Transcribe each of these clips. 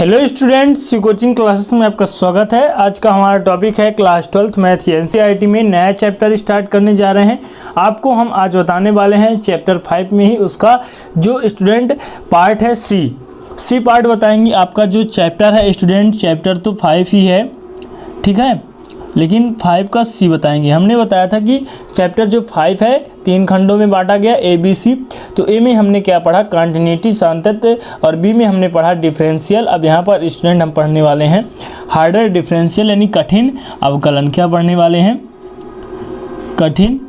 Hello students, coaching classes में आपका स्वागत है। आज का हमारा टॉपिक है क्लास 12th मैथ एनसीईआरटी में नया चैप्टर स्टार्ट करने जा रहे हैं। आपको हम आज बताने वाले हैं चैप्टर 5 में ही उसका जो स्टूडेंट पार्ट है सी पार्ट बताएंगे। आपका जो चैप्टर है स्टूडेंट, चैप्टर तो 5 ही है, ठीक है, लेकिन 5 का सी बताएंगे। हमने बताया था कि चैप्टर जो 5 है 3 खंडों में बांटा गया, ए बी सी। तो ए में हमने क्या पढ़ा, कंटिन्यूटी सातत्य, और बी में हमने पढ़ा डिफरेंशियल। अब यहाँ पर स्टूडेंट हम पढ़ने वाले हैं हार्डर डिफरेंशियल यानी कठिन अवकलन। क्या पढ़ने वाले हैं? कठिन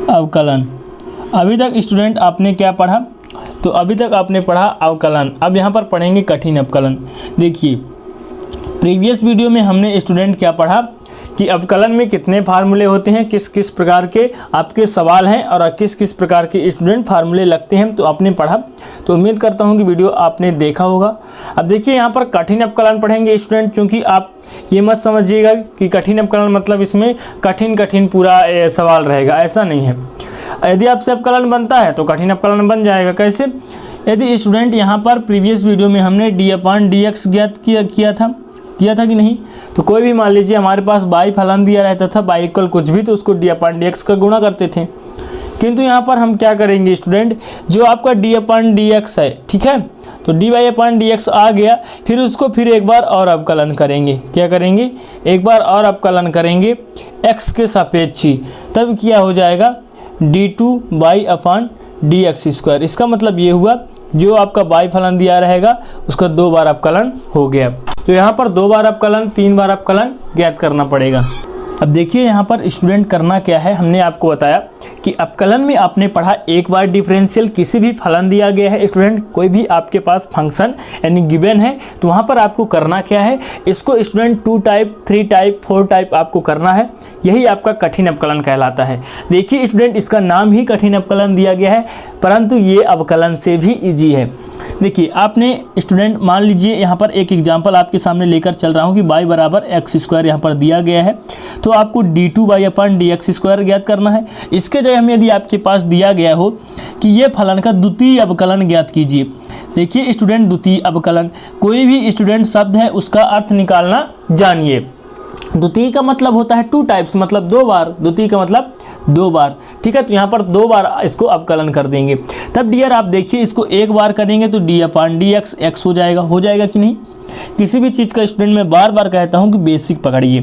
अवकलन। अभी तक स्टूडेंट आपने क्या पढ़ा? तो अभी तक आपने पढ़ा अवकलन। अब यहाँ पर पढ़ेंगे कठिन अवकलन। देखिए, प्रीवियस वीडियो में हमने स्टूडेंट क्या पढ़ा कि अवकलन में कितने फार्मूले होते हैं, किस किस प्रकार के आपके सवाल हैं और किस किस प्रकार के स्टूडेंट फार्मूले लगते हैं, तो आपने पढ़ा। तो उम्मीद करता हूं कि वीडियो आपने देखा होगा। अब देखिए, यहाँ पर कठिन अवकलन पढ़ेंगे स्टूडेंट। चूँकि आप ये मत समझिएगा कि कठिन अवकलन मतलब इसमें कठिन पूरा सवाल रहेगा, ऐसा नहीं है। यदि आपसे अवकलन बनता है तो कठिन अवकलन बन जाएगा। कैसे? यदि स्टूडेंट यहाँ पर प्रीवियस वीडियो में हमने d/dx ज्ञात किया था कि नहीं? तो कोई भी मान लीजिए हमारे पास बाई फलन दिया रहता था, बाई इक्वल कुछ भी, तो उसको d/dx का गुणा करते थे। किंतु यहाँ पर हम क्या करेंगे स्टूडेंट, जो आपका d/dx है, ठीक है, तो dy/dx आ गया, फिर उसको फिर एक बार और अवकलन करेंगे। क्या करेंगे? एक बार और अवकलन करेंगे x के सापेक्षी, तब क्या हो जाएगा d2/dx²। इसका मतलब ये हुआ जो आपका बाई फलन दिया रहेगा उसका 2 बार अवकलन हो गया। तो यहाँ पर 2 बार अवकलन, 3 बार अवकलन ज्ञात करना पड़ेगा। अब देखिए यहाँ पर स्टूडेंट करना क्या है, हमने आपको बताया कि अवकलन में आपने पढ़ा एक बार डिफरेंशियल, किसी भी फलन दिया गया है स्टूडेंट, कोई भी आपके पास फंक्शन यानी गिवन है, तो वहाँ पर आपको करना क्या है, इसको स्टूडेंट 2 टाइप, 3 टाइप, 4 टाइप आपको करना है। यही आपका कठिन अवकलन कहलाता है। देखिए स्टूडेंट, इसका नाम ही कठिन अवकलन दिया गया है, परंतु ये अवकलन से भी ईजी है। देखिए, आपने स्टूडेंट मान लीजिए यहाँ पर एक एग्जांपल आपके सामने लेकर चल रहा हूँ कि y बराबर x² यहाँ पर दिया गया है, तो आपको d2y/dx² ज्ञात करना है। इसके जगह में यदि आपके पास दिया गया हो कि ये फलन का द्वितीय अवकलन ज्ञात कीजिए। देखिए स्टूडेंट, द्वितीय अवकलन, कोई भी स्टूडेंट शब्द है उसका अर्थ निकालना जानिए। द्वितीय का मतलब होता है 2 टाइप्स, मतलब 2 बार। द्वितीय का मतलब 2 बार, ठीक है। तो यहाँ पर 2 बार इसको अवकलन कर देंगे। तब डियर आप देखिए, इसको एक बार करेंगे तो d/dx x हो जाएगा कि नहीं? किसी भी चीज़ का स्टूडेंट मैं बार बार कहता हूँ कि बेसिक पकड़िए।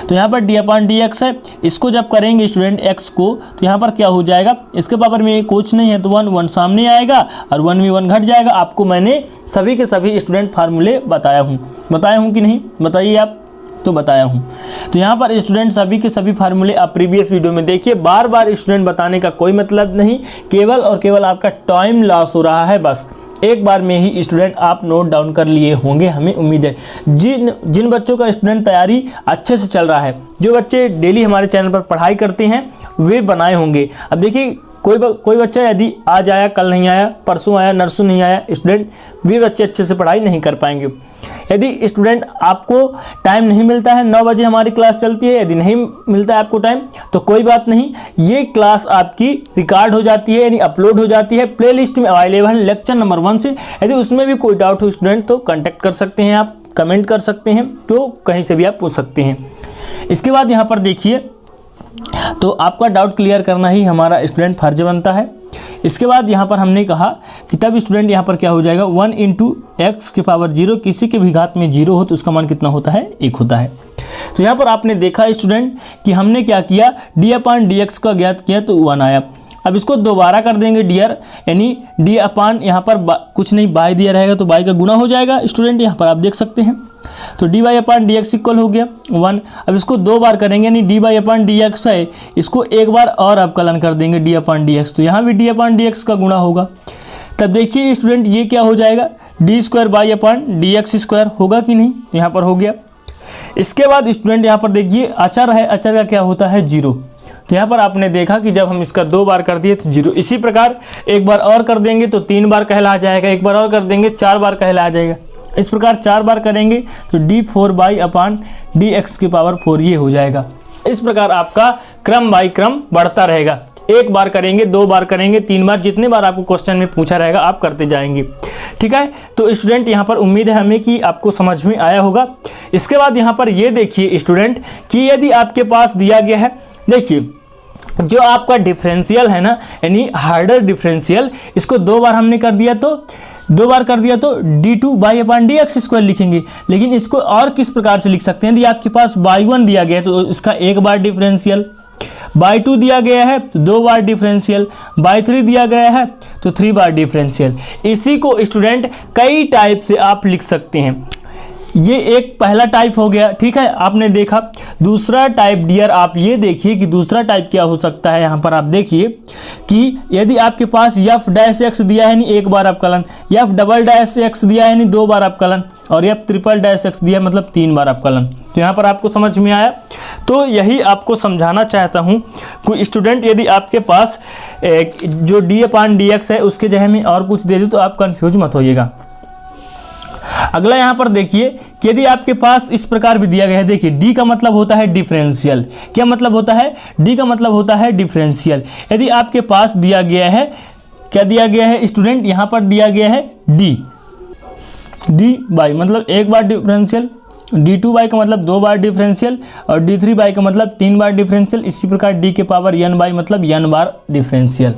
तो यहाँ पर d/dx है, इसको जब करेंगे स्टूडेंट x को, तो यहाँ पर क्या हो जाएगा, इसके पावर में कुछ नहीं है तो 1 सामने आएगा और 1 में 1 घट जाएगा। आपको मैंने सभी के सभी स्टूडेंट फार्मूले बताया हूँ कि नहीं? बताइए आप। तो बताया हूँ। तो यहाँ पर स्टूडेंट सभी के सभी फार्मूले आप प्रीवियस वीडियो में देखिए। बार बार स्टूडेंट बताने का कोई मतलब नहीं, केवल और केवल आपका टाइम लॉस हो रहा है। बस एक बार में ही स्टूडेंट आप नोट डाउन कर लिए होंगे, हमें उम्मीद है। जिन बच्चों का स्टूडेंट तैयारी अच्छे से चल रहा है, जो बच्चे डेली हमारे चैनल पर पढ़ाई करते हैं, वे बनाए होंगे। अब देखिए, कोई बच्चा यदि आज आया, कल नहीं आया, परसों आया, नरसों नहीं आया स्टूडेंट, वे बच्चे अच्छे से पढ़ाई नहीं कर पाएंगे। यदि स्टूडेंट आपको टाइम नहीं मिलता है, 9 बजे हमारी क्लास चलती है, यदि नहीं मिलता है आपको टाइम तो कोई बात नहीं, ये क्लास आपकी रिकॉर्ड हो जाती है यानी अपलोड हो जाती है, प्लेलिस्ट में अवेलेबल है लेक्चर नंबर 1 से। यदि उसमें भी कोई डाउट हो स्टूडेंट तो कांटेक्ट कर सकते हैं, आप कमेंट कर सकते हैं, तो कहीं से भी आप पूछ सकते हैं। इसके बाद यहाँ पर देखिए, तो आपका डाउट क्लियर करना ही हमारा स्टूडेंट फर्ज बनता है। इसके बाद यहाँ पर हमने कहा कि तब स्टूडेंट यहाँ पर क्या हो जाएगा, 1 × x⁴, किसी के भी घात में 0 हो तो उसका मान कितना होता है? 1 होता है। तो यहाँ पर आपने देखा स्टूडेंट कि हमने क्या किया, d/dx का ज्ञात किया तो 1 आया। अब इसको दोबारा कर देंगे डियर, यानी d यहाँ पर कुछ नहीं, बाई दिया रहेगा तो बाई का गुणा हो जाएगा स्टूडेंट, यहाँ पर आप देख सकते हैं। तो dy/dx इक्वल हो गया 1। अब इसको 2 बार करेंगे, यानी dy/dx है, इसको एक बार और अवकलन कर देंगे d/dx, तो यहाँ भी d/dx का गुणा होगा। तब देखिए स्टूडेंट, ये क्या हो जाएगा, d² होगा कि नहीं? यहाँ पर हो गया। इसके बाद स्टूडेंट यहाँ पर देखिए, अचर है, अचर का क्या होता है? 0। तो यहाँ पर आपने देखा कि जब हम इसका 2 बार कर दिए तो 0। इसी प्रकार एक बार और कर देंगे तो 3 बार कहला जाएगा, एक बार और कर देंगे 4 बार कहला जाएगा। इस प्रकार 4 बार करेंगे तो d4/dx⁴ ये हो जाएगा। इस प्रकार आपका क्रम बाई क्रम बढ़ता रहेगा। एक बार करेंगे, 2 बार करेंगे, 3 बार, जितने बार आपको क्वेश्चन में पूछा रहेगा आप करते जाएंगे। ठीक है, तो स्टूडेंट यहाँ पर उम्मीद है हमें कि आपको समझ में आया होगा। इसके बाद यहाँ पर ये देखिए स्टूडेंट कि यदि आपके पास दिया गया है, देखिए जो आपका डिफरेंशियल है ना, यानी हार्डर डिफरेंशियल, इसको 2 बार हमने कर दिया तो d2/dx स्क्वायर लिखेंगे। लेकिन इसको और किस प्रकार से लिख सकते हैं, यदि आपके पास y1 दिया गया है तो इसका 1 बार डिफरेंशियल, y2 दिया गया है तो 2 बार डिफरेंशियल, y3 दिया गया है तो 3 बार डिफरेंशियल। इसी को स्टूडेंट कई टाइप से आप लिख सकते हैं। ये एक पहला टाइप हो गया, ठीक है, आपने देखा। दूसरा टाइप डियर आप ये देखिए कि दूसरा टाइप क्या हो सकता है। यहाँ पर आप देखिए कि यदि आपके पास f' दिया है यानी 1 बार अवकलन, f" दिया है यानी 2 बार अवकलन, और f" दिया मतलब 3 बार अवकलन। तो यहाँ पर आपको समझ में आया। तो यही आपको समझाना चाहता हूँ। कोई स्टूडेंट यदि आपके पास जो d/dx है उसके जगह में और कुछ दे दे तो आप कंफ्यूज मत होइएगा। अगला यहाँ पर देखिए कि यदि आपके पास इस प्रकार भी दिया गया है, देखिए d का मतलब होता है डिफरेंशियल। क्या मतलब होता है? d का मतलब होता है डिफरेंशियल। यदि आपके पास दिया गया है, क्या दिया गया है स्टूडेंट, यहाँ पर दिया गया है d बाई मतलब 1 बार डिफरेंशियल, d2 बाई का मतलब 2 बार डिफरेंशियल, और d3 बाई का मतलब 3 बार डिफरेंशियल। इसी प्रकार d के पावर n बाई मतलब n बार डिफरेंशियल।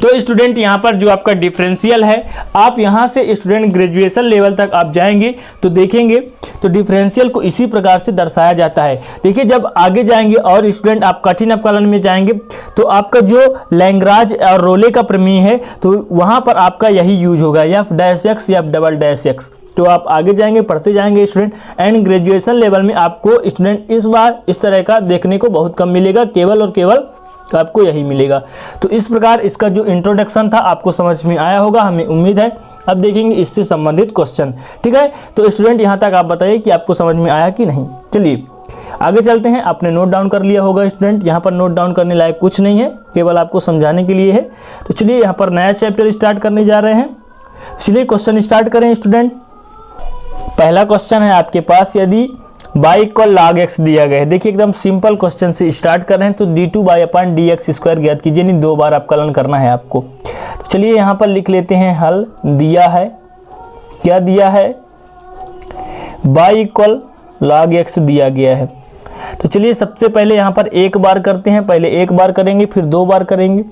तो स्टूडेंट यहाँ पर जो आपका डिफरेंशियल है, आप यहाँ से स्टूडेंट ग्रेजुएशन लेवल तक आप जाएंगे तो देखेंगे तो डिफरेंशियल को इसी प्रकार से दर्शाया जाता है। देखिए जब आगे जाएंगे और स्टूडेंट आप कठिन अवकलन में जाएंगे तो आपका जो लैग्रांज और रोले का प्रमेय है तो वहाँ पर आपका यही यूज होगा, f' या f"'। तो आप आगे जाएंगे, पढ़ते जाएंगे स्टूडेंट, एंड ग्रेजुएशन लेवल में आपको स्टूडेंट इस बार इस तरह का देखने को बहुत कम मिलेगा, केवल और केवल आपको यही मिलेगा। तो इस प्रकार इसका जो इंट्रोडक्शन था आपको समझ में आया होगा, हमें उम्मीद है। अब देखेंगे इससे संबंधित क्वेश्चन, ठीक है। तो स्टूडेंट यहाँ तक आप बताइए कि आपको समझ में आया कि नहीं। चलिए आगे चलते हैं। आपने नोट डाउन कर लिया होगा स्टूडेंट, यहाँ पर नोट डाउन करने लायक कुछ नहीं है, केवल आपको समझाने के लिए है। तो चलिए यहाँ पर नया चैप्टर स्टार्ट करने जा रहे हैं। चलिए क्वेश्चन स्टार्ट करें स्टूडेंट। पहला क्वेश्चन है आपके पास, यदि y को log x दिया गया है। देखिए एकदम सिंपल क्वेश्चन से स्टार्ट कर रहे हैं। तो d2/dx स्क्वायर ज्ञात कीजिए, यानी 2 बार अवकलन करना है आपको। तो चलिए यहाँ पर लिख लेते हैं हल। दिया है, क्या दिया है, y को log x दिया गया है। तो चलिए सबसे पहले यहाँ पर 1 बार करते हैं। पहले 1 बार करेंगे फिर 2 बार करेंगे।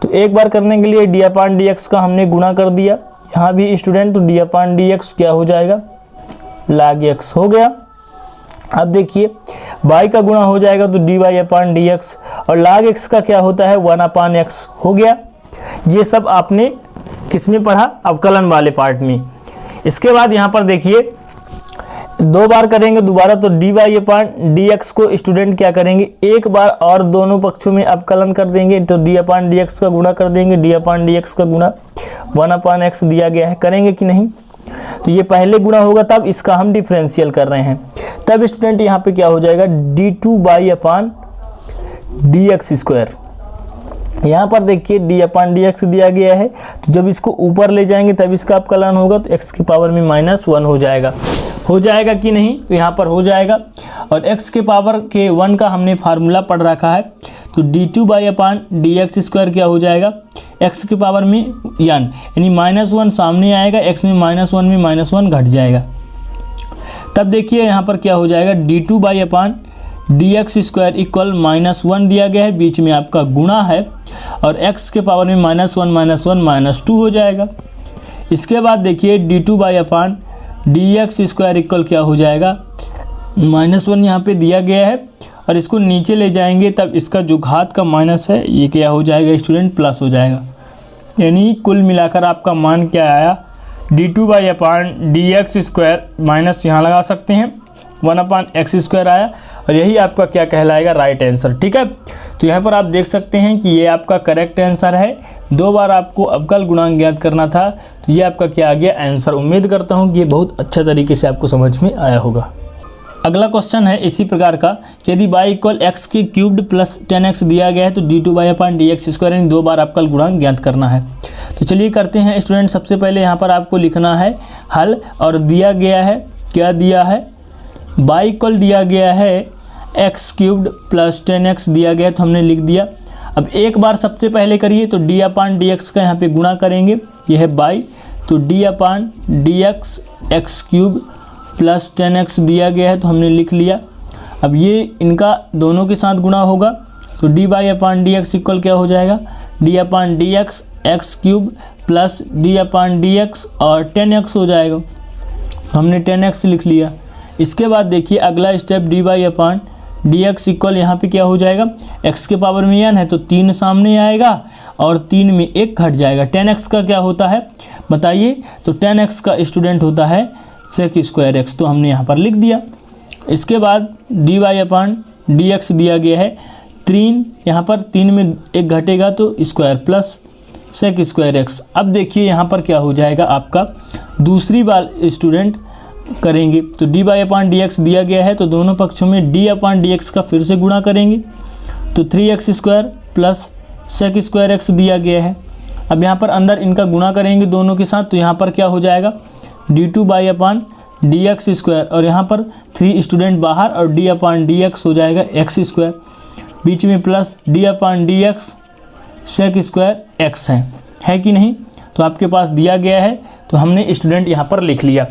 तो 1 बार करने के लिए d/dx का हमने गुणा कर दिया, यहाँ भी स्टूडेंट। तो d/dx क्या हो जाएगा, log x हो गया। अब देखिए y का गुणा हो जाएगा तो dy/dx, और log x का क्या होता है 1/x हो गया। ये सब आपने किस में पढ़ा, अवकलन वाले पार्ट में। इसके बाद यहाँ पर देखिए 2 बार करेंगे दोबारा, तो dy/dx को स्टूडेंट क्या करेंगे, 1 बार और दोनों पक्षों में अवकलन कर देंगे। तो d/dx का गुणा कर देंगे, d/dx का गुणा 1/x दिया गया है, करेंगे कि नहीं। तो ये पहले गुणा होगा तब इसका हम डिफरेंशियल कर रहे हैं। तब स्टूडेंट यहाँ पे क्या हो जाएगा, d2/dx स्क्वायर। यहाँ पर देखिए d/dx दिया गया है, तो जब इसको ऊपर ले जाएंगे तब इसका अवकलन होगा, तो x की पावर में -1 हो जाएगा। हो जाएगा कि नहीं, तो यहाँ पर हो जाएगा। और x के पावर के 1 का हमने फार्मूला पढ़ रखा है। तो d2/dx स्क्वायर क्या हो जाएगा, x की पावर में n, यानी -1 सामने आएगा, x में -1 में -1 घट जाएगा। तब देखिए यहाँ पर क्या हो जाएगा, d2/dx स्क्वायर इक्वल -1 दिया गया है, बीच में आपका गुणा है, और x के पावर में -1 -2 हो जाएगा। इसके बाद देखिए d2/dx स्क्वायर इक्वल क्या हो जाएगा, -1 यहाँ पे दिया गया है, और इसको नीचे ले जाएंगे तब इसका जो घात का माइनस है ये क्या हो जाएगा स्टूडेंट, प्लस हो जाएगा। यानी कुल मिलाकर आपका मान क्या आया, d2/dx स्क्वायर माइनस यहाँ लगा सकते हैं 1/x स्क्वायर आया, और यही आपका क्या कहलाएगा, राइट आंसर। ठीक है, तो यहाँ पर आप देख सकते हैं कि ये आपका करेक्ट आंसर है। 2 बार आपको अवकल गुणांक ज्ञात करना था, तो ये आपका क्या आ गया, आंसर। उम्मीद करता हूँ कि ये बहुत अच्छा तरीके से आपको समझ में आया होगा। अगला क्वेश्चन है इसी प्रकार का कि यदि y इक्वल x के क्यूब्ड प्लस 10x दिया गया है तो d2/dx स्क्वायर यानी 2 बार अवकल गुणांक ज्ञात करना है। तो चलिए करते हैं स्टूडेंट। सबसे पहले यहाँ पर आपको लिखना है हल, और दिया गया है, क्या दिया है, y इक्वल दिया गया है x क्यूब्ड प्लस 10x दिया गया, तो हमने लिख दिया। अब एक बार सबसे पहले करिए तो डी अपान डी एक्स का यहाँ पे गुणा करेंगे, ये है बाई, तो d upon d x x cube plus 10x दिया गया है तो हमने लिख लिया। अब ये इनका दोनों के साथ गुणा होगा तो d by upon d x equal क्या हो जाएगा, d upon d x x cube plus d upon d x और 10x हो जाएगा, तो हमने 10x लिख लिया। इसके बाद देखिए अगला step D by upon d x equal यहाँ पे क्या हो जाएगा, x के पावर में n है तो 3 सामने आएगा और 3 में 1 घट जाएगा। 10x का क्या होता है बताइए, तो 10x का स्टूडेंट होता है सेक स्क्वायर एक्स, तो हमने यहाँ पर लिख दिया। इसके बाद डी वाई अपान डी एक्स दिया गया है 3, यहाँ पर 3 में 1 घटेगा तो square plus sec square x. अब देखिए यहाँ पर क्या हो जाएगा आपका, दूसरी बार स्टूडेंट करेंगे तो d by upon d x दिया गया है तो दोनों पक्षों में डी अपान डी एक्स का फिर से गुणा करेंगे तो 3x square plus sec square x दिया गया है। अब यहाँ पर अंदर इनका गुणा करेंगे दोनों के साथ तो यहाँ पर क्या हो जाएगा, D two by upon d x square, और यहाँ पर 3 स्टूडेंट बाहर और डी अपान डी एक्स हो जाएगा एक्स स्क्वायर, बीच में plus d upon d x sec square x है कि नहीं। तो आपके पास दिया गया है तो हमने स्टूडेंट यहाँ पर लिख लिया।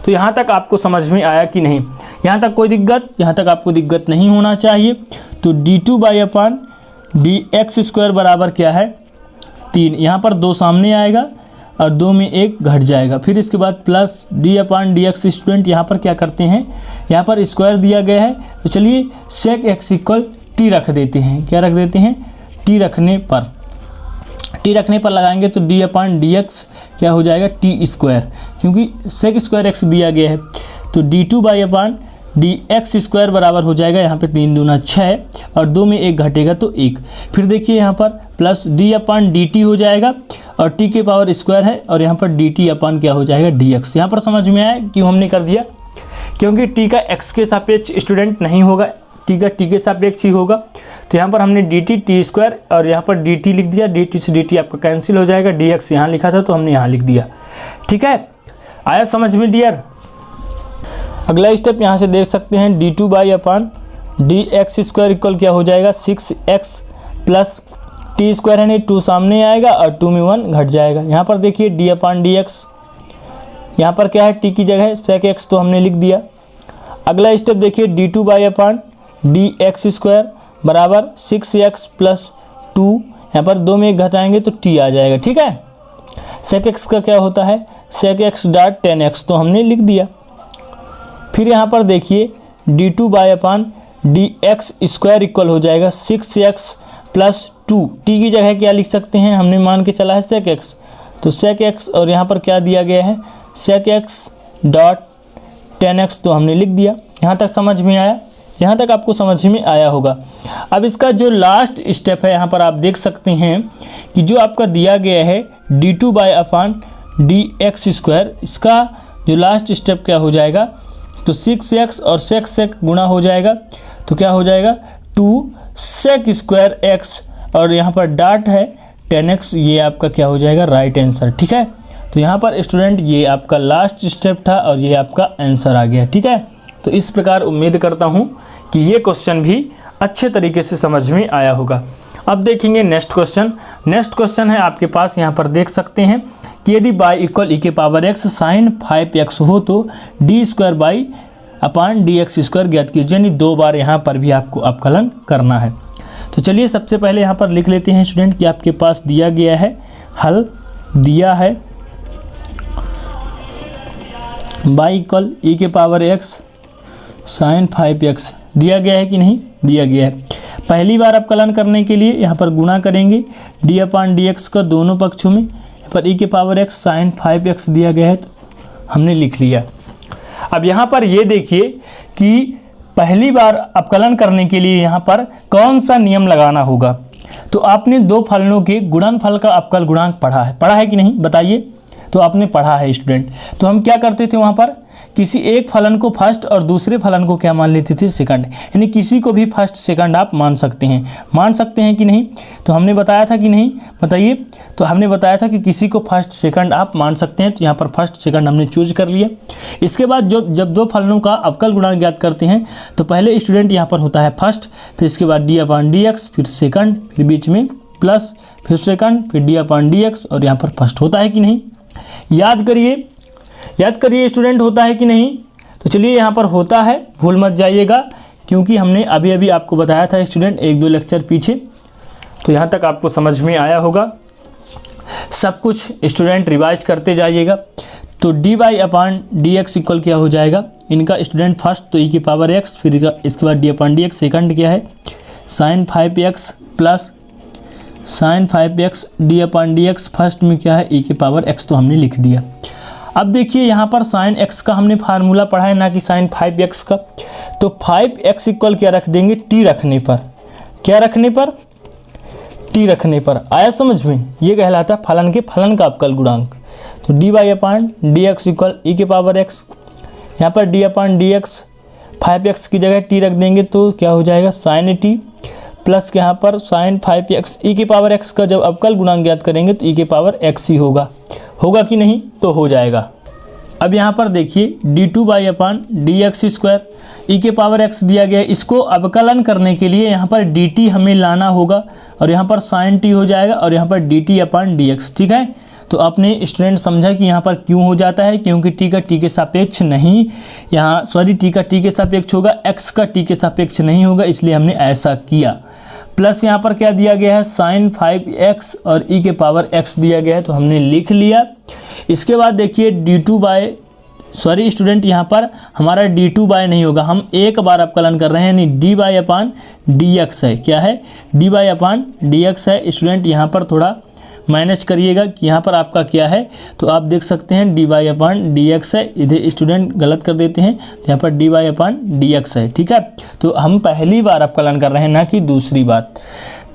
तो यहाँ तक आपको समझ में आया कि नहीं, यहाँ तक कोई दिक्कत, यहाँ तक आपको दिक्कत नहीं होना चाहिए। तो D two by upon d x square बराबर क्या है 3, यहाँ पर 2 सामने आएगा और 2 में 1 घट जाएगा। फिर इसके बाद plus d upon d x student यहाँ पर क्या करते हैं, यहाँ पर स्क्वायर दिया गया है तो चलिए सेक एक्स इक्वल टी रख देते हैं। क्या रख देते हैं, टी रखने पर लगाएंगे तो डी अपान डी एक्स क्या हो जाएगा टी स्क्वायर, क्योंकि सेक स्क्वायर एक्स दिया गया है तो D two by upon d x square बराबर हो जाएगा, यहाँ पे 3 दूना 6 और 2 में 1 घटेगा तो 1। फिर देखिए यहाँ पर plus d upon D T हो जाएगा और टी के पावर स्क्वायर है और यहाँ पर डी टी अपान क्या हो जाएगा डी एक्स। यहाँ पर समझ में आया क्यों हमने कर दिया, क्योंकि टी का एक्स के सापेक्ष स्टूडेंट नहीं होगा, टी का टी के सापेक्ष ही होगा। तो यहाँ पर हमने डी टी टी स्क्वायर और यहाँ पर डी टी लिख दिया, डी टी से डी टी आपका कैंसिल हो जाएगा, डी एक्स यहाँ लिखा था तो हमने यहाँ लिख दिया। ठीक है, आया समझ में डियर। अगला स्टेप यहाँ से देख सकते हैं D two by upon d x square equal क्या हो जाएगा 6x प्लस टी स्क्वायर है नहीं, 2 सामने आएगा और 2 में 1 घट जाएगा। यहाँ पर देखिए डी अपान डी एक्स, यहाँ पर क्या है टी की जगह सेक एक्स तो हमने लिख दिया। अगला स्टेप देखिए D two by upon d x square बराबर 6x प्लस 2, यहाँ पर 2 में 1 घटाएंगे तो टी आ जाएगा। ठीक है, सेक एक्स का क्या होता है सेक एक्स डॉट 10x तो हमने लिख दिया। फिर यहाँ पर देखिए D two by upon d x square equal हो जाएगा 6x प्लस 2, टी की जगह क्या लिख सकते हैं, हमने मान के चला है सेक एक्स, तो सेक एक्स और यहाँ पर क्या दिया गया है सेक एक्स डॉट 10x तो हमने लिख दिया। यहाँ तक समझ में आया, यहाँ तक आपको समझ में आया होगा। अब इसका जो लास्ट स्टेप है यहाँ पर आप देख सकते हैं कि जो आपका दिया गया है D two by upon d x square, इसका जो लास्ट स्टेप क्या हो जाएगा तो 6x और सेक गुणा हो जाएगा तो क्या हो जाएगा 2 सेक स्क्वायर एक्स और यहाँ पर डॉट है 10x, ये आपका क्या हो जाएगा राइट आंसर। ठीक है, तो यहाँ पर स्टूडेंट ये आपका लास्ट स्टेप था और ये आपका आंसर आ गया। ठीक है, तो इस प्रकार उम्मीद करता हूँ कि ये क्वेश्चन भी अच्छे तरीके से समझ में आया होगा। अब देखेंगे नेक्स्ट क्वेश्चन। नेक्स्ट क्वेश्चन है आपके पास, यहाँ पर देख सकते हैं कि यदि y इक्वल ई के पावर x साइन 5x हो तो D square by upon d x square ज्ञात कीजिए, यानी 2 बार यहाँ पर भी आपको अवकलन करना है। तो चलिए सबसे पहले यहाँ पर लिख लेते हैं स्टूडेंट कि आपके पास दिया गया है हल दिया है y इक्वल ई के पावर x साइन 5x दिया गया है कि नहीं दिया गया है। पहली बार अवकलन करने के लिए यहाँ पर गुणा करेंगे डी अपान डी एक्स का दोनों पक्षों में, यहाँ पर ई के पावर x साइन 5x दिया गया है तो हमने लिख लिया। अब यहाँ पर ये देखिए कि पहली बार अवकलन करने के लिए यहाँ पर कौन सा नियम लगाना होगा। तो आपने 2 फलनों के गुणनफल का अवकल गुणांक पढ़ा है कि नहीं बताइए। तो तो आपने पढ़ा है स्टूडेंट। तो हम क्या करते थे वहाँ पर, किसी एक फलन को फर्स्ट और दूसरे फलन को क्या मान लेते थे, सेकंड। यानी किसी को भी फर्स्ट सेकंड आप मान सकते हैं कि नहीं। तो हमने बताया था कि नहीं, बताइए। तो हमने बताया था कि किसी को फर्स्ट सेकंड आप मान सकते हैं। तो यहाँ पर फर्स्ट सेकंड हमने चूज कर लिया। इसके बाद जब दो फलनों का अवकल गुणांक ज्ञात करते हैं तो पहले स्टूडेंट यहाँ पर होता है फर्स्ट, फिर इसके बाद d/dx, फिर सेकंड, फिर बीच में प्लस, फिर सेकंड, फिर d/dx और यहाँ पर फर्स्ट होता है कि नहीं। याद करिए स्टूडेंट, होता है कि नहीं। तो चलिए यहाँ पर होता है, भूल मत जाइएगा, क्योंकि हमने अभी अभी आपको बताया था स्टूडेंट 1-2 लेक्चर पीछे। तो यहाँ तक आपको समझ में आया होगा। सब कुछ स्टूडेंट रिवाइज करते जाइएगा। तो d/dx इक्वल क्या हो जाएगा, इनका स्टूडेंट फर्स्ट तो e⁻x, फिर इसके बाद d/dx, सेकंड क्या है sin 5x plus sin 5x, d/dx first में क्या है e⁻x, तो हमने लिख दिया। अब देखिए यहाँ पर sin x का हमने फार्मूला पढ़ा है, ना कि sin 5x का। तो 5x इक्वल क्या रख देंगे, t रखने पर। क्या रखने पर, t रखने पर। आया समझ में, ये कहलाता है फलन के फलन का अवकल गुणांक। तो d/dx इक्वल e⁻x, यहाँ पर d/dx 5x की जगह t रख देंगे तो क्या हो जाएगा sin t, प्लस यहाँ पर sin 5x e⁻x का जब अवकल गुणांक ज्ञात करेंगे तो e⁻x ही होगा कि नहीं, तो हो जाएगा। अब यहाँ पर देखिए d2/dx² e⁻x दिया गया है। इसको अवकलन करने के लिए यहाँ पर dt हमें लाना होगा और यहाँ पर sin t हो जाएगा और यहाँ पर dt/dx, ठीक है। तो आपने स्टूडेंट समझा कि यहाँ पर क्यों हो जाता है, क्योंकि t का t के सापेक्ष नहीं, यहाँ सॉरी t का t के सापेक्ष होगा, x का t के सापेक्ष नहीं होगा, इसलिए हमने ऐसा किया। प्लस यहाँ पर क्या दिया गया है sin 5x और e⁻x दिया गया है, तो हमने लिख लिया। इसके बाद देखिए स्टूडेंट यहाँ पर हमारा d2 नहीं होगा, हम एक बार अवकलन कर रहे हैं, यानी d/dx है। क्या है, d/dx है। स्टूडेंट यहाँ पर थोड़ा मैनेज करिएगा कि यहाँ पर आपका क्या है, तो आप देख सकते हैं d/dx है, इधर स्टूडेंट गलत कर देते हैं, यहाँ पर d/dx है, ठीक है। तो हम पहली बार अवकलन कर रहे हैं, ना कि दूसरी बार।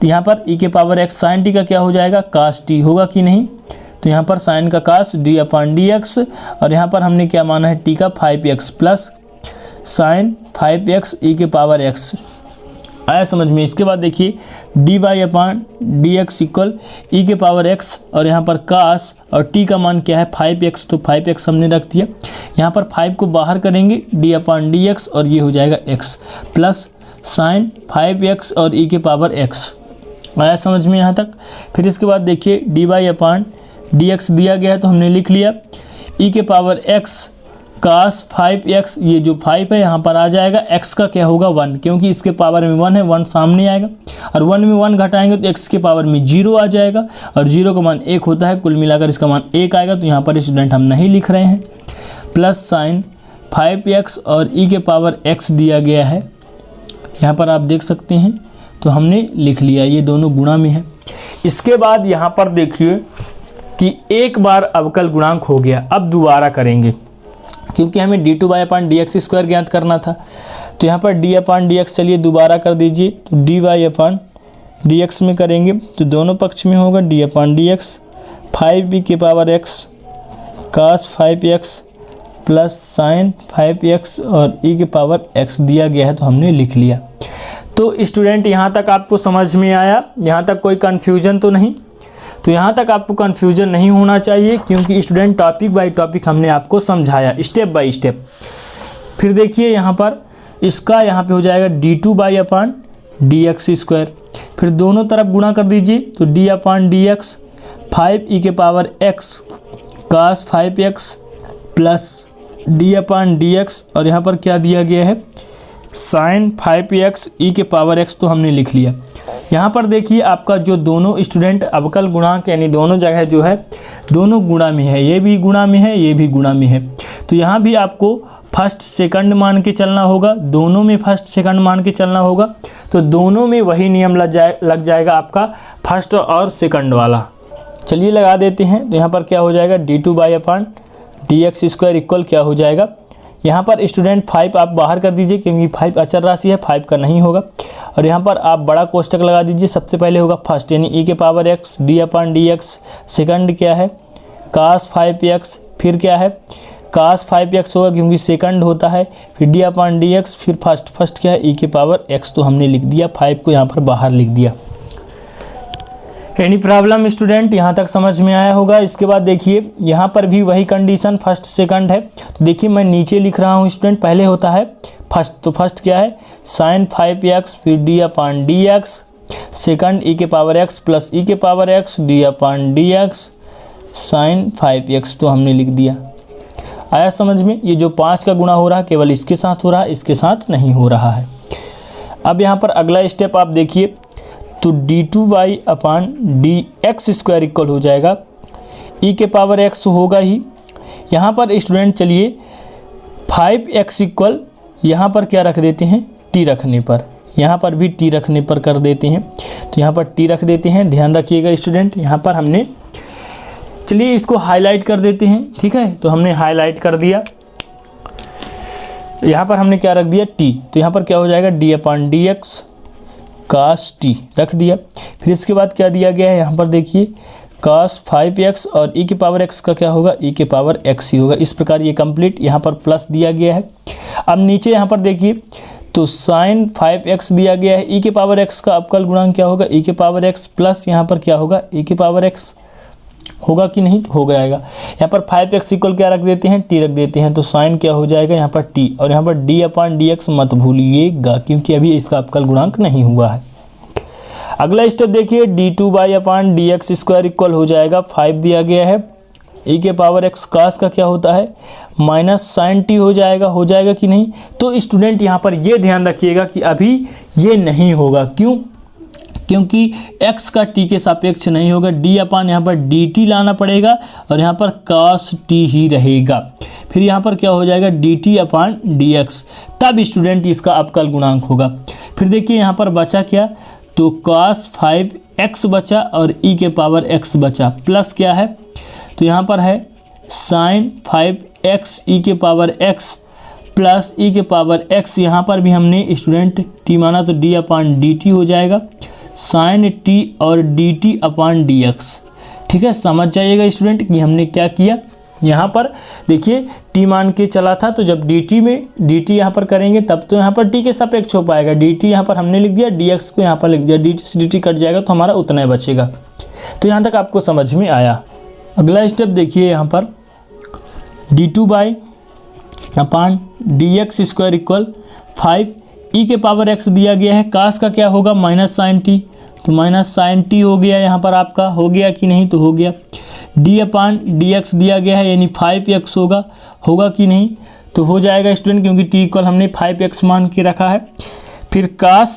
तो यहाँ पर e⁻x sin t का क्या हो जाएगा, cos t होगा कि नहीं। तो यहाँ पर sin का cos d/dx और यहाँ पर हमने क्या माना है, t का 5x plus sin 5x e⁻x। आया समझ में। इसके बाद देखिए d/dx इक्वल e⁻x और यहाँ पर cos और t का मान क्या है 5x, तो 5x हमने रख दिया। यहाँ पर 5 को बाहर करेंगे d/dx और ये हो जाएगा x प्लस sin 5x और e⁻x। आया समझ में यहाँ तक। फिर इसके बाद देखिए d/dx दिया गया है तो हमने लिख लिया e⁻x cos 5x, ये जो 5 है यहाँ पर आ जाएगा, x का क्या होगा 1, क्योंकि इसके पावर में 1 है, 1 सामने आएगा और 1 में 1 घटाएंगे तो x के पावर में 0 आ जाएगा और 0 का मान 1 होता है, कुल मिलाकर इसका मान 1 आएगा। तो यहाँ पर स्टूडेंट हम नहीं लिख रहे हैं। प्लस sin 5x और e⁻x दिया गया है, यहाँ पर आप देख सकते हैं, तो हमने लिख लिया, ये दोनों गुणा में है। इसके बाद यहाँ पर देखिए कि एक बार अवकल गुणांक हो गया, अब दोबारा करेंगे क्योंकि हमें d2/dx² ज्ञात करना था। तो यहाँ पर d/dx चलिए दोबारा कर दीजिए, तो d/dx में करेंगे तो दोनों पक्ष में होगा d/dx 5e⁻x cos 5x plus sin 5x और e⁻x दिया गया है, तो हमने लिख लिया। तो स्टूडेंट यहाँ तक आपको समझ में आया, यहाँ तक कोई कन्फ्यूजन तो नहीं। तो यहाँ तक आपको कन्फ्यूजन नहीं होना चाहिए, क्योंकि स्टूडेंट टॉपिक बाय टॉपिक हमने आपको समझाया स्टेप बाय स्टेप। फिर देखिए यहाँ पर इसका यहाँ पे हो जाएगा d2/dx², फिर दोनों तरफ गुणा कर दीजिए, तो d/dx 5e⁻x cos 5x plus d/dx और यहाँ पर क्या दिया गया है sin 5x e⁻x, तो हमने लिख लिया। यहाँ पर देखिए आपका जो दोनों स्टूडेंट अवकल गुणांक यानी दोनों जगह जो है दोनों गुणा में है, ये भी गुणा में है, ये भी गुणा में है। तो यहाँ भी आपको फर्स्ट सेकंड मान के चलना होगा, दोनों में फर्स्ट सेकंड मान के चलना होगा। तो दोनों में वही नियम लग जाएगा आपका फर्स्ट और सेकंड वाला। चलिए लगा देते हैं। तो यहाँ पर क्या हो जाएगा d2/dx² इक्वल क्या हो जाएगा, यहाँ पर स्टूडेंट 5 आप बाहर कर दीजिए क्योंकि 5 अचर राशि है, 5 का नहीं होगा। और यहाँ पर आप बड़ा कोष्टक लगा दीजिए, सबसे पहले होगा फर्स्ट यानी e⁻x d/dx, सेकंड क्या है cos 5x, फिर क्या है cos 5x होगा क्योंकि सेकंड होता है, फिर d अपॉन डी एक्स, फिर फर्स्ट क्या है e के पावर x, तो हमने लिख दिया 5 को यहाँ पर बाहर लिख दिया। एनी प्रॉब्लम स्टूडेंट, यहाँ तक समझ में आया होगा। इसके बाद देखिए यहाँ पर भी वही कंडीशन फर्स्ट सेकंड है, तो देखिए मैं नीचे लिख रहा हूँ स्टूडेंट, पहले होता है फर्स्ट, तो फर्स्ट क्या है sin 5x, फिर d upon D x, second e के पावर x प्लस e के power x d upon D x sin 5x, तो हमने लिख दिया। आया समझ में? ये जो 5 का गुणा हो रहा है केवल इसके साथ हो रहा है, इसके साथ नहीं हो रहा है। अब यहाँ पर अगला स्टेप आप देखिए, तो d2y upon D x square equal हो जाएगा e के पावर x होगा ही। यहाँ पर स्टूडेंट चलिए 5x इक्वल यहाँ पर क्या रख देते हैं t रखने पर, यहाँ पर भी t रखने पर कर देते हैं, तो यहाँ पर t रख देते हैं। ध्यान रखिएगा स्टूडेंट, यहाँ पर हमने चलिए इसको हाईलाइट कर देते हैं, ठीक है, तो हमने हाईलाइट कर दिया। यहाँ पर हमने क्या रख दिया t, तो यहाँ पर क्या हो जाएगा d upon D x cos t रख दिया। फिर इसके बाद क्या दिया गया है यहाँ पर देखिए cos 5x और e के पावर x का क्या होगा e के पावर x ही होगा। इस प्रकार ये कंप्लीट, यहाँ पर प्लस दिया गया है। अब नीचे यहाँ पर देखिए तो sin 5x दिया गया है, e के पावर x का अवकल गुणांक क्या होगा e के पावर x प्लस यहाँ पर क्या होगा e के पावर x होगा कि नहीं, तो हो जाएगा। यहाँ पर 5x इक्वल क्या रख देते हैं t रख देते हैं, तो साइन क्या हो जाएगा यहाँ पर t, और यहाँ पर d अपॉन डी एक्स मत भूलिएगा क्योंकि अभी इसका अवकल गुणांक नहीं हुआ है। अगला स्टेप देखिए d2y upon D x square equal हो जाएगा 5 दिया गया है, e के पावर x cos का क्या होता है माइनस साइन t हो जाएगा कि नहीं। तो स्टूडेंट यहाँ पर ये ध्यान रखिएगा कि अभी ये नहीं होगा, क्यों? क्योंकि x का t के सापेक्ष नहीं होगा, d अपॉन यहाँ पर dt लाना पड़ेगा और यहाँ पर cos t ही रहेगा। फिर यहाँ पर क्या हो जाएगा dt अपॉन dx, तब स्टूडेंट इसका अवकल गुणांक होगा। फिर देखिए यहाँ पर बचा क्या, तो cos 5x बचा और e के पावर x बचा, प्लस क्या है तो यहाँ पर है sin 5x e के पावर x प्लस e के पावर x, यहाँ पर भी हमने स्टूडेंट t माना तो d अपॉन dt हो जाएगा साइन t और dt अपॉन dx। ठीक है, समझ जाइएगा स्टूडेंट कि हमने क्या किया। यहाँ पर देखिए t मान के चला था, तो जब dt यहाँ पर करेंगे तब तो यहाँ पर t के सापेक्ष हो पाएगा, dt यहाँ पर हमने लिख दिया, dx को यहाँ पर लिख दिया, dt से dt कट जाएगा तो हमारा उतना ही बचेगा। तो यहाँ तक आपको समझ में आया। अगला स्टेप देखिए यहाँ पर d2 upon D x square equal 5 e के पावर x दिया गया है, cos का क्या होगा माइनस साइन t, तो माइनस साइन t हो गया, यहाँ पर आपका हो गया कि नहीं, तो हो गया। d अपॉन डी एक्स दिया गया है यानी 5x होगा कि नहीं, तो हो जाएगा स्टूडेंट क्योंकि t इक्वल हमने 5x मान के रखा है। फिर cos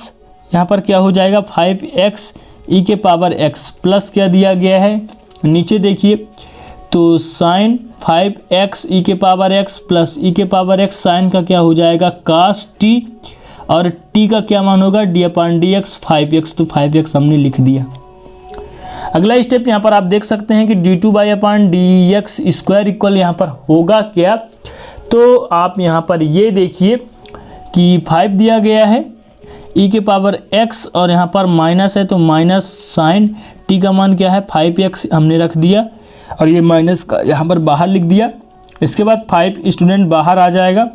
यहाँ पर क्या हो जाएगा 5x e के पावर x प्लस क्या दिया गया है नीचे देखिए, तो साइन 5x e के पावर x प्लस e के पावर x साइन का क्या हो जाएगा cos t और t का क्या मान होगा d upon D x 5x, तो 5x हमने लिख दिया। अगला स्टेप यहाँ पर आप देख सकते हैं कि d2 upon D x square equal यहाँ पर होगा क्या, तो आप यहाँ पर ये देखिए कि 5 दिया गया है e के पावर x और यहाँ पर माइनस है, तो माइनस साइन t का मान क्या है 5x हमने रख दिया और ये माइनस का यहाँ पर बाहर लिख दिया। इसके बाद 5 स्टूडेंट बाहर आ जाएगा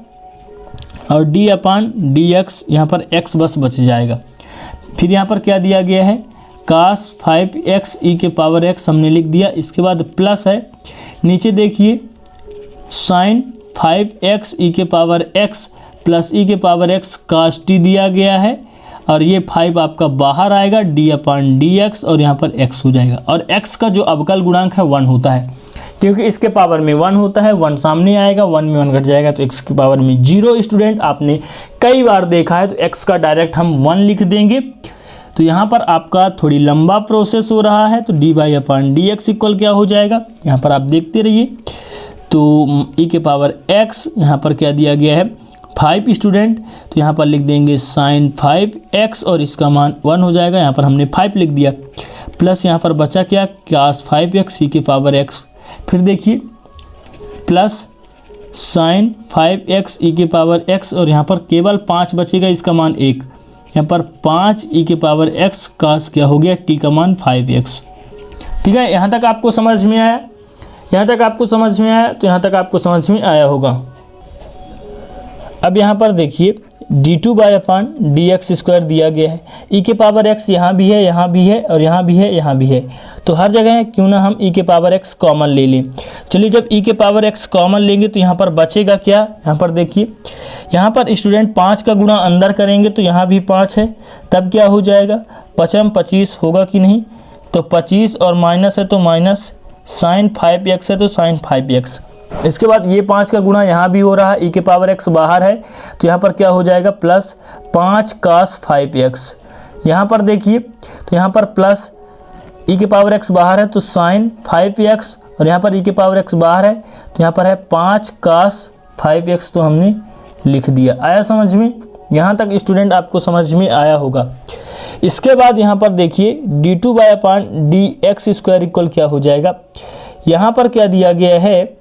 और d अपॉन डी एक्स यहाँ पर x बस बच जाएगा। फिर यहाँ पर क्या दिया गया है cos 5x e के पावर x हमने लिख दिया। इसके बाद प्लस है, नीचे देखिए sin 5x e के पावर x प्लस e के पावर x cos t दिया गया है और ये 5 आपका बाहर आएगा d अपॉन डी एक्स और यहाँ पर x हो जाएगा। और x का जो अवकल गुणांक है 1 होता है, क्योंकि इसके पावर में 1 होता है, 1 सामने आएगा, 1 में 1 घट जाएगा तो x की पावर में 0। स्टूडेंट आपने कई बार देखा है, तो x का डायरेक्ट हम 1 लिख देंगे। तो यहाँ पर आपका थोड़ी लंबा प्रोसेस हो रहा है, तो dy upon D x equal क्या हो जाएगा, यहाँ पर आप देखते रहिए। तो e के पावर x यहाँ पर क्या दिया गया है 5 स्टूडेंट, तो यहाँ पर लिख देंगे साइन 5x और इसका मान 1 हो जाएगा, यहाँ पर हमने 5 लिख दिया। प्लस यहाँ पर बचा क्या cos 5x e के पावर x, फिर देखिए प्लस साइन 5x e के पावर x और यहाँ पर केवल 5 बचेगा, इसका मान 1, यहाँ पर 5 e के पावर x cos क्या हो गया t का मान 5x। ठीक है, यहाँ तक आपको समझ में आया। यहाँ तक आपको समझ में आया? तो यहाँ तक आपको समझ में आया होगा। अब यहाँ पर देखिए d2/dx² दिया गया है। e के पावर x यहाँ भी है, यहाँ भी है और यहाँ भी है, यहाँ भी है, तो हर जगह है, क्यों ना हम e के पावर x कॉमन ले लें। चलिए जब e के पावर x कॉमन लेंगे तो यहाँ पर बचेगा क्या? यहाँ पर देखिए, यहाँ पर स्टूडेंट 5 का गुणा अंदर करेंगे तो यहाँ भी 5 है, तब क्या हो जाएगा? 5 25 होगा कि नहीं? तो 25 और माइनस है तो माइनस, साइन 5x है तो साइन 5x। इसके बाद ये 5 का गुणा यहाँ भी हो रहा है, e के पावर x बाहर है तो यहाँ पर क्या हो जाएगा? Plus 5 cos 5x। यहाँ पर देखिए तो यहाँ पर प्लस e के पावर x बाहर है तो साइन 5x, और यहाँ पर e के पावर x बाहर है तो यहाँ पर है 5 cos 5x, तो हमने लिख दिया। आया समझ में? यहाँ तक स्टूडेंट आपको समझ में आया होगा। इसके बाद यहाँ पर देखिए d2/dx² इक्वल क्या हो जाएगा? यहाँ पर क्या दिया गया है?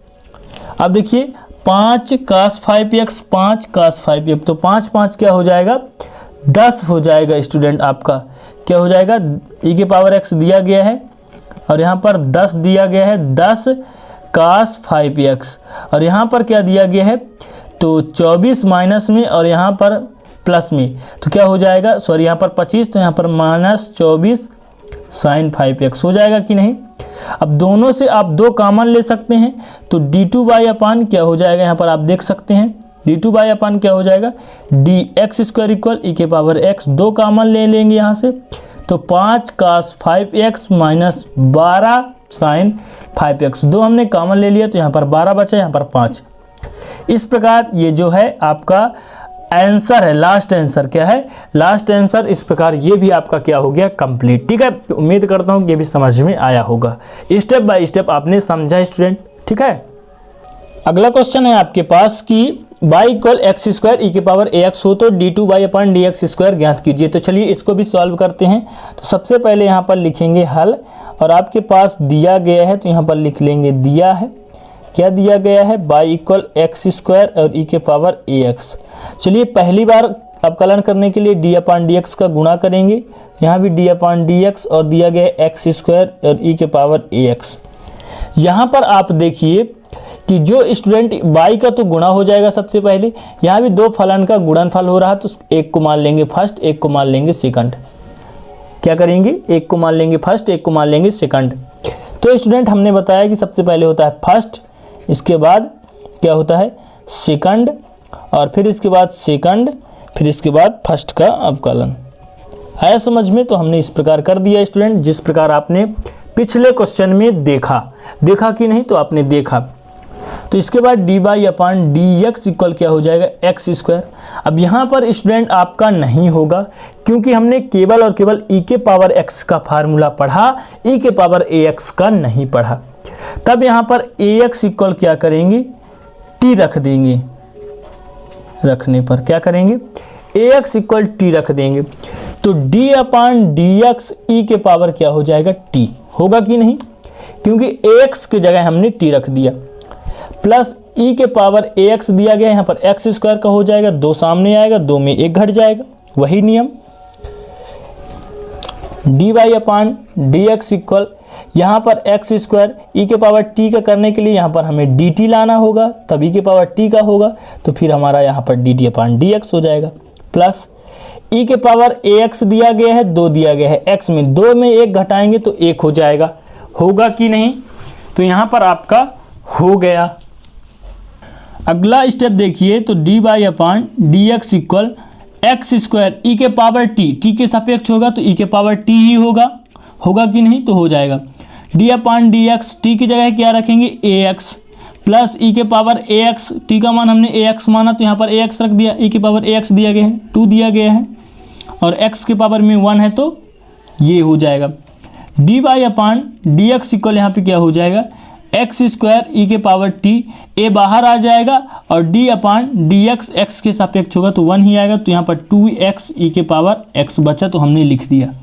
अब देखिए 5 cos 5x, 5 cos 5x, तो 5 5 क्या हो जाएगा? 10 हो जाएगा स्टूडेंट आपका। क्या हो जाएगा? e के पावर x दिया गया है और यहाँ पर 10 दिया गया है, 10 cos 5x, और यहाँ पर क्या दिया गया है? तो 24 माइनस में और यहाँ पर प्लस में, तो क्या हो जाएगा? सॉरी, यहाँ पर 25 तो यहाँ पर माइनस 24 साइन 5x हो जाएगा कि नहीं? अब दोनों से आप 2 कॉमन ले सकते हैं, तो d2/अपान क्या हो जाएगा? यहाँ पर आप देख सकते हैं d2/अपान क्या हो जाएगा? dx² इक्वल e के पावर x, 2 कॉमन ले लेंगे यहाँ से, तो 5 cos 5x minus 12 sign 5x, 2 हमने कॉमन ले लिया तो यहाँ पर 12 बचा, यहाँ पर 5। इस प्रकार ये जो है आपका आंसर है, लास्ट आंसर क्या है? Last answer. इस प्रकार ये भी आपका क्या हो गया? कंप्लीट। ठीक है, तो उम्मीद करता हूँ ये भी समझ में आया होगा। स्टेप बाय स्टेप आपने समझा स्टूडेंट। ठीक है, अगला क्वेश्चन है आपके पास कि y इक्वल x² e के पावर ax हो तो d2/dx² ज्ञात कीजिए। तो चलिए इसको भी सॉल्व करते हैं। तो सबसे पहले यहाँ पर लिखेंगे हल, और आपके पास दिया गया है तो यहाँ पर लिख लेंगे दिया है। क्या दिया गया है? y इक्वल x² और e के पावर ax। चलिए पहली बार अवकलन करने के लिए d/dx का गुणा करेंगे, यहाँ भी d/dx, और दिया गया है x² और e के पावर ax। यहाँ पर आप देखिए कि जो स्टूडेंट y का तो गुणा हो जाएगा सबसे पहले, यहाँ भी 2 फलन का गुणनफल हो रहा, तो एक को मान लेंगे फर्स्ट, एक को मान लेंगे सेकंड। क्या करेंगे? एक को मान लेंगे फर्स्ट, एक को मान लेंगे सेकंड। तो स्टूडेंट हमने बताया कि सबसे पहले होता है फर्स्ट, इसके बाद क्या होता है? सेकंड, और फिर इसके बाद सेकंड, फिर इसके बाद फर्स्ट का अवकलन। आया समझ में? तो हमने इस प्रकार कर दिया स्टूडेंट, जिस प्रकार आपने पिछले क्वेश्चन में देखा कि नहीं? तो आपने देखा। तो इसके बाद d/dx इक्वल क्या हो जाएगा? x²। अब यहाँ पर स्टूडेंट आपका नहीं होगा, क्योंकि हमने केवल और केवल e के पावर x का फार्मूला पढ़ा, e के पावर ax का नहीं पढ़ा। तब यहाँ पर ax इक्वल क्या करेंगे? t रख देंगे। रखने पर क्या करेंगे? ax इक्वल t रख देंगे, तो d/dx e के पावर क्या हो जाएगा? t होगा कि नहीं? क्योंकि ax की जगह हमने t रख दिया, प्लस e के पावर ax दिया गया, यहाँ पर x² का हो जाएगा, 2 सामने आएगा, 2 में 1 घट जाएगा, वही नियम। dy/dx इक्वल यहाँ पर x² e के पावर t का करने के लिए यहाँ पर हमें dt लाना होगा, तब e के पावर t का होगा, तो फिर हमारा यहाँ पर dt/dx हो जाएगा, प्लस e के पावर ax दिया गया है, 2 दिया गया है, x में 2 में 1 घटाएंगे तो 1 हो जाएगा। होगा कि नहीं? तो यहाँ पर आपका हो गया। अगला स्टेप देखिए, तो dy/dx इक्वल x² e के पावर t के सापेक्ष होगा, तो e के पावर t ही होगा कि नहीं? तो हो जाएगा। d/dx t की जगह क्या रखेंगे? ax, प्लस e के पावर ax, t का मान हमने ax माना तो यहाँ पर ax रख दिया, e के पावर ax दिया गया है, 2 दिया गया है, और x के पावर में 1 है, तो ये हो जाएगा। dy/dx इक्वल यहाँ पे क्या हो जाएगा? x² e के पावर t, a बाहर आ जाएगा, और d/dx x के सापेक्ष होगा तो 1 ही आएगा, तो यहाँ पर 2x e के पावर x बचा, तो हमने लिख दिया।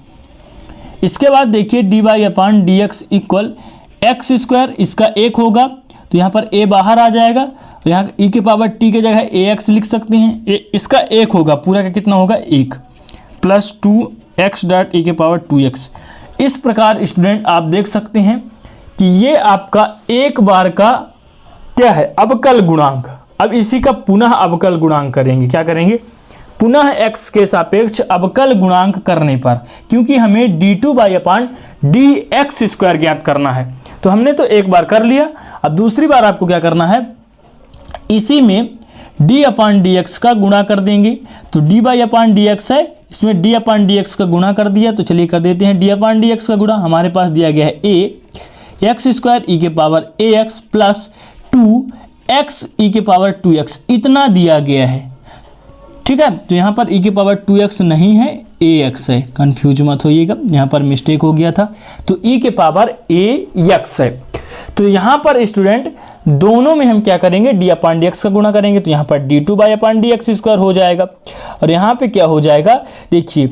इसके बाद देखिए dy/dx इक्वल x², इसका 1 होगा, तो यहाँ पर a बाहर आ जाएगा, और यहाँ e के पावर t के जगह ax लिख सकते हैं, इसका 1 होगा, पूरा का कितना होगा? 1, प्लस 2x डॉट e के पावर 2x। इस प्रकार स्टूडेंट आप देख सकते हैं कि ये आपका एक बार का क्या है, अवकल गुणांक। अब इसी का पुनः अवकल गुणांक करेंगे। क्या करेंगे, पुनः x के सापेक्ष अवकल गुणांक करने पर, क्योंकि हमें d2/dx² ज्ञात करना है। तो हमने तो एक बार कर लिया, अब दूसरी बार आपको क्या करना है, इसी में d/dx का गुणा कर देंगे। तो d/dx है, इसमें d/dx का गुणा कर दिया, तो चलिए कर देते हैं d/dx का गुणा। हमारे पास दिया गया है ax² e⁻ax plus 2x e⁻2x, इतना दिया गया है। ठीक है, तो यहाँ पर e⁻2x नहीं है, ax है, कंफ्यूज मत होइएगा, यहाँ पर मिस्टेक हो गया था। तो e⁻ax है। तो यहाँ पर स्टूडेंट दोनों में हम क्या करेंगे, d/dx का गुणा करेंगे, तो यहाँ पर d2/dx² हो जाएगा। और यहाँ पे क्या हो जाएगा, देखिए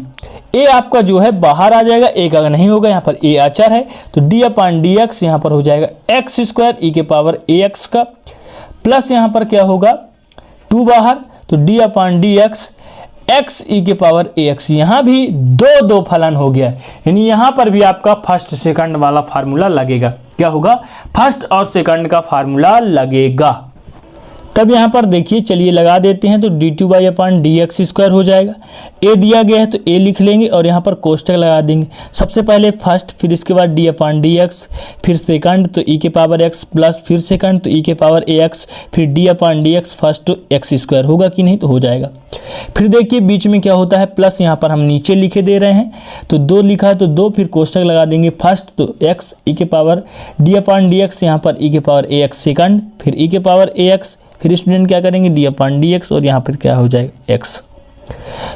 a आपका जो है बाहर आ जाएगा, a का नहीं होगा, यहाँ पर a अचर है, तो d/dx यहाँ पर हो जाएगा x² e⁻ax का, प्लस यहाँ पर क्या होगा 2 बाहर, तो d/dx x e⁻ax। यहाँ भी दो फलन हो गया, यानी यहाँ पर भी आपका फर्स्ट सेकंड वाला फार्मूला लगेगा। क्या होगा, फर्स्ट और सेकंड का फार्मूला लगेगा। तब यहाँ पर देखिए, चलिए लगा देते हैं, तो d2/dx² हो जाएगा। a दिया गया है तो a लिख लेंगे और यहाँ पर कोष्टक लगा देंगे। सबसे पहले फर्स्ट, फिर इसके बाद d/dx, फिर सेकंड तो e⁻x प्लस फिर सेकंड तो e⁻ax, फिर d/dx फर्स्ट तो x² होगा कि नहीं, तो हो जाएगा। फिर देखिए बीच में क्या होता है, प्लस यहाँ पर हम नीचे लिखे दे रहे हैं, तो 2 लिखा है तो 2, फिर कोष्टक लगा देंगे, फर्स्ट तो x d/dx, यहाँ पर e⁻ax सेकंड, फिर e⁻ax, फिर स्टूडेंट क्या करेंगे d/dx और यहाँ पर क्या हो जाएगा x।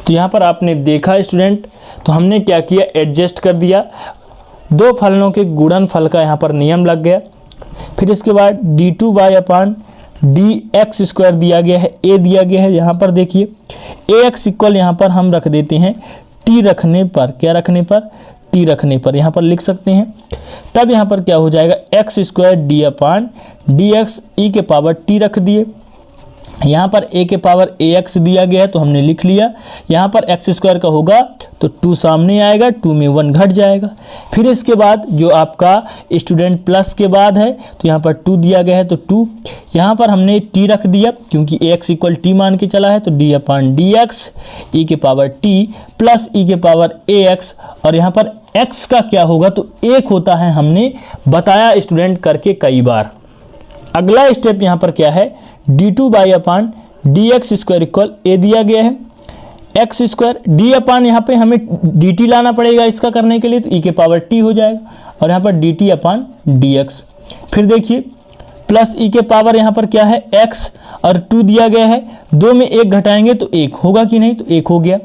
तो यहाँ पर आपने देखा स्टूडेंट, तो हमने क्या किया, एडजस्ट कर दिया, दो फलनों के गुणनफल का यहाँ पर नियम लग गया। फिर इसके बाद d2/dx² दिया गया है, a दिया गया है, यहाँ पर देखिए ax इक्वल यहाँ पर हम रख देते हैं t रखने पर, क्या रखने पर, t रखने पर यहाँ पर लिख सकते हैं। तब यहाँ पर क्या हो जाएगा, x² d/dx e⁻t रख दिए, यहाँ पर a⁻ax दिया गया है तो हमने लिख लिया, यहाँ पर x² का होगा तो 2 सामने आएगा, 2 में 1 घट जाएगा। फिर इसके बाद जो आपका स्टूडेंट प्लस के बाद है, तो यहाँ पर 2 दिया गया है तो 2, यहाँ पर हमने t रख दिया क्योंकि ax इक्वल t मान के चला है, तो d/dx e⁻t प्लस e⁻ax, और यहाँ पर x का क्या होगा, तो 1 होता है, हमने बताया स्टूडेंट करके कई बार। अगला स्टेप यहाँ पर क्या है, d2/dx² इक्वल a दिया गया है x², d/ यहाँ पे हमें dt लाना पड़ेगा इसका करने के लिए, तो e⁻t हो जाएगा, और यहाँ पर dt/dx। फिर देखिए प्लस e⁻, यहाँ पर क्या है x और 2 दिया गया है, 2 में 1 घटाएंगे तो 1 होगा कि नहीं, तो 1 हो गया।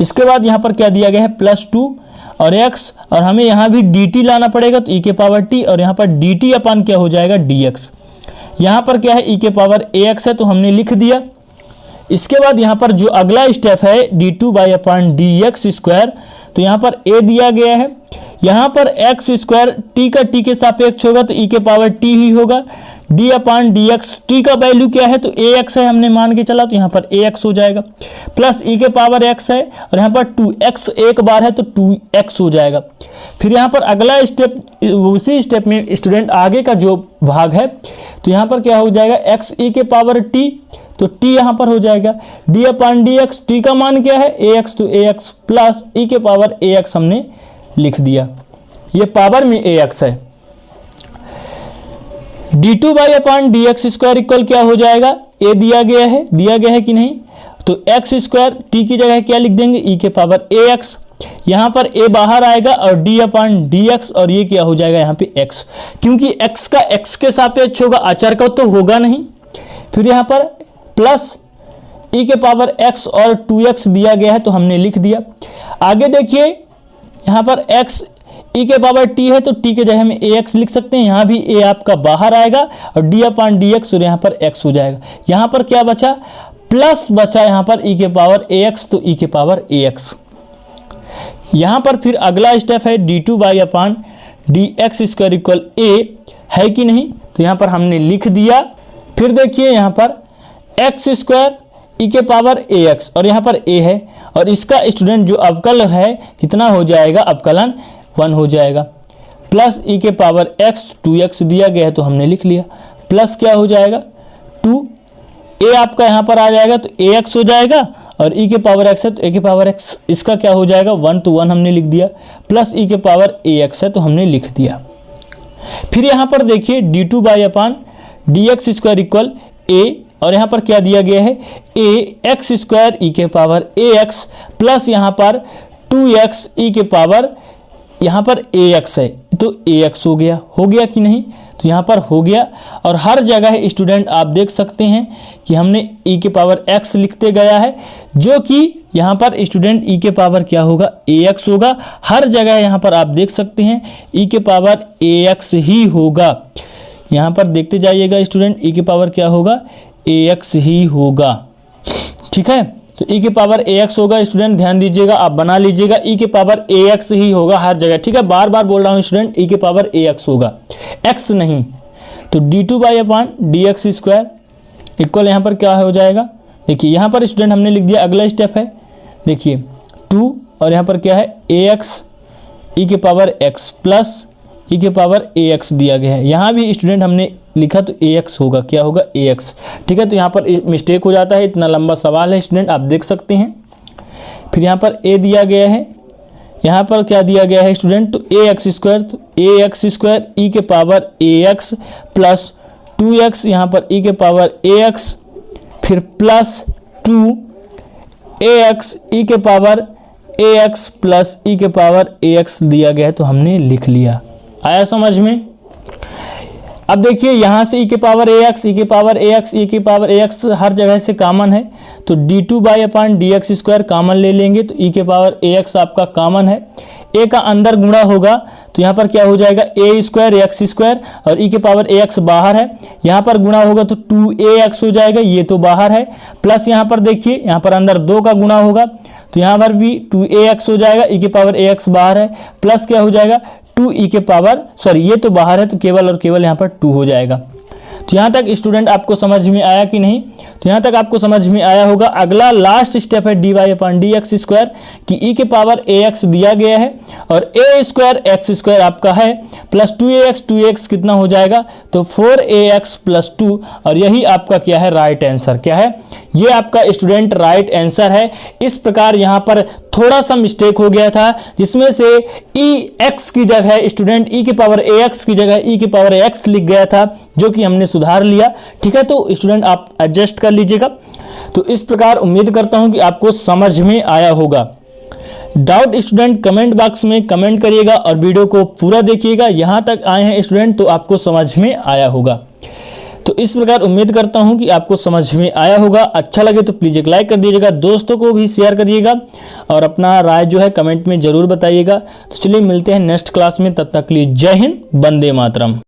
इसके बाद यहाँ पर क्या दिया गया है, +2 और x, और हमें यहाँ भी dt लाना पड़ेगा, तो e⁻t, और यहाँ पर dt/ क्या हो जाएगा, dx। यहाँ पर क्या है, e⁻ax है तो हमने लिख दिया। इसके बाद यहाँ पर जो अगला स्टेप है d2/dx², तो यहाँ पर a दिया गया है, यहाँ पर x² t का t के सापेक्ष होगा तो e⁻t ही होगा, d/dx t का वैल्यू क्या है, तो ax है, हमने मान के चला, तो यहाँ पर ax हो जाएगा, प्लस e⁻x है, और यहाँ पर 2x एक बार है तो 2x हो जाएगा। फिर यहाँ पर अगला स्टेप, उसी स्टेप में स्टूडेंट आगे का जो भाग है, तो यहाँ पर क्या हो जाएगा, x e⁻t, तो t यहाँ पर हो जाएगा, d/dx t का मान क्या है, ax, तो ax प्लस e⁻ax हमने लिख दिया, ये पावर में ax है। d2/dx² इक्वल क्या हो जाएगा, a दिया गया है कि नहीं, तो x² t की जगह क्या लिख देंगे, e⁻ax, यहाँ पर a बाहर आएगा और d/dx, और ये क्या हो जाएगा यहाँ पे x, क्योंकि x का x के सापेक्ष होगा, अचर का तो होगा नहीं। फिर यहाँ पर प्लस e⁻x और 2x दिया गया है तो हमने लिख दिया। आगे देखिए यहाँ पर x e⁻t है तो t के जगह में ax लिख सकते हैं, यहाँ भी a आपका बाहर आएगा और d/dx, और यहाँ पर x हो जाएगा। यहाँ पर क्या बचा, प्लस बचा यहाँ पर e⁻ax, तो e⁻ax। यहाँ पर फिर अगला स्टेप है d2/dx² इक्वल a है कि नहीं, तो यहाँ पर हमने लिख दिया। फिर देखिए यहाँ पर x² e⁻ax, और यहाँ पर a है, और इसका स्टूडेंट जो अवकल है कितना हो जाएगा, अवकलन 1 हो जाएगा। प्लस ई के पावर x 2x दिया गया है तो हमने लिख लिया, प्लस क्या हो जाएगा 2, a आपका यहाँ पर आ जाएगा तो ax हो जाएगा, और e के पावर x है तो a के पावर x, इसका क्या हो जाएगा 1 तो 1 हमने लिख दिया, प्लस e के पावर ax है तो हमने लिख दिया। फिर यहाँ पर देखिए d2 by upon dx square equal a, और यहाँ पर क्या दिया गया है a x स्क्वायर ई के पावर ax प्लस यहाँ पर 2x ई के पावर यहाँ पर ax है तो ax हो गया कि नहीं, तो यहाँ पर हो गया। और हर जगह स्टूडेंट आप देख सकते हैं कि हमने e के पावर x लिखते गया है, जो कि यहाँ पर स्टूडेंट e के पावर क्या होगा ax होगा। हर जगह यहाँ पर आप देख सकते हैं e के पावर ax ही होगा। यहाँ पर देखते जाइएगा स्टूडेंट e के पावर क्या होगा ax ही होगा, ठीक है। तो e के पावर ax होगा स्टूडेंट, ध्यान दीजिएगा, आप बना लीजिएगा e के पावर ax ही होगा हर जगह, ठीक है। बार बार बोल रहा हूँ स्टूडेंट e के पावर ax होगा, x नहीं। तो d2 by upon dx square equal यहाँ पर क्या हो जाएगा, देखिए यहाँ पर स्टूडेंट हमने लिख दिया, अगला स्टेप है देखिए 2, और यहाँ पर क्या है ax e के पावर x प्लस e के पावर ax दिया गया है। यहाँ भी स्टूडेंट हमने लिखा तो ax होगा, क्या होगा ax, ठीक है। तो यहाँ पर मिस्टेक हो जाता है, इतना लंबा सवाल है स्टूडेंट, आप देख सकते हैं। फिर यहाँ पर a दिया गया है, यहाँ पर क्या दिया गया है स्टूडेंट, तो ax स्क्वायर, तो ax स्क्वायर e के पावर ax प्लस 2x यहाँ पर e के पावर ax, फिर प्लस 2ax e के पावर ax प्लस e के पावर ax दिया गया है तो हमने लिख लिया। आया समझ में। अब देखिए यहाँ से e के पावर ax, e के पावर ax, e के पावर ax हर जगह से कॉमन है, तो d2 by upon dx square common ले लेंगे तो e के पावर ax आपका कॉमन है। a का अंदर गुणा होगा तो यहाँ पर क्या हो जाएगा a स्क्वायर x स्क्वायर, और e के पावर ax बाहर है, यहाँ पर गुणा होगा तो 2ax हो जाएगा, ये तो बाहर है। प्लस यहाँ पर देखिए यहाँ पर अंदर 2 का गुणा होगा तो यहाँ पर भी 2ax हो जाएगा, e के पावर ax बाहर है, प्लस क्या हो जाएगा 2 e के पावर, सॉरी ये तो बाहर है तो केवल और केवल यहाँ पर 2 हो जाएगा। तो यहाँ तक स्टूडेंट आपको समझ में आया कि नहीं, तो यहाँ तक आपको समझ में आया होगा। अगला लास्ट स्टेप है dy अपान dx स्क्वायर, कि e के पावर ax दिया गया है और a स्क्वायर x स्क्वायर आपका है, प्लस 2ax कितना हो जाएगा तो 4ax प्लस 2, और यही आपका क्या है राइट आंसर, क्या है ये आपका स्टूडेंट राइट आंसर है। इस प्रकार यहाँ पर थोड़ा सा मिस्टेक हो गया था, जिसमें से ex की जगह स्टूडेंट e के पावर ax की जगह e के पावर x लिख गया था, जो कि हमने सुधार लिया, ठीक है। तो स्टूडेंट आप एडजस्ट कर लीजिएगा। तो इस प्रकार उम्मीद करता हूं कि आपको समझ में आया होगा। डाउट स्टूडेंट कमेंट बॉक्स में कमेंट करिएगा और वीडियो को पूरा देखिएगा। यहां तक आए हैं स्टूडेंट तो आपको समझ में आया होगा। तो इस प्रकार उम्मीद करता हूं कि आपको समझ में आया होगा। अच्छा लगे तो प्लीज एक लाइक कर दीजिएगा, दोस्तों को भी शेयर करिएगा और अपना राय जो है कमेंट में जरूर बताइएगा। तो चलिए मिलते हैं नेक्स्ट क्लास में, तब तक के लिए जय हिंद, वंदे मातरम।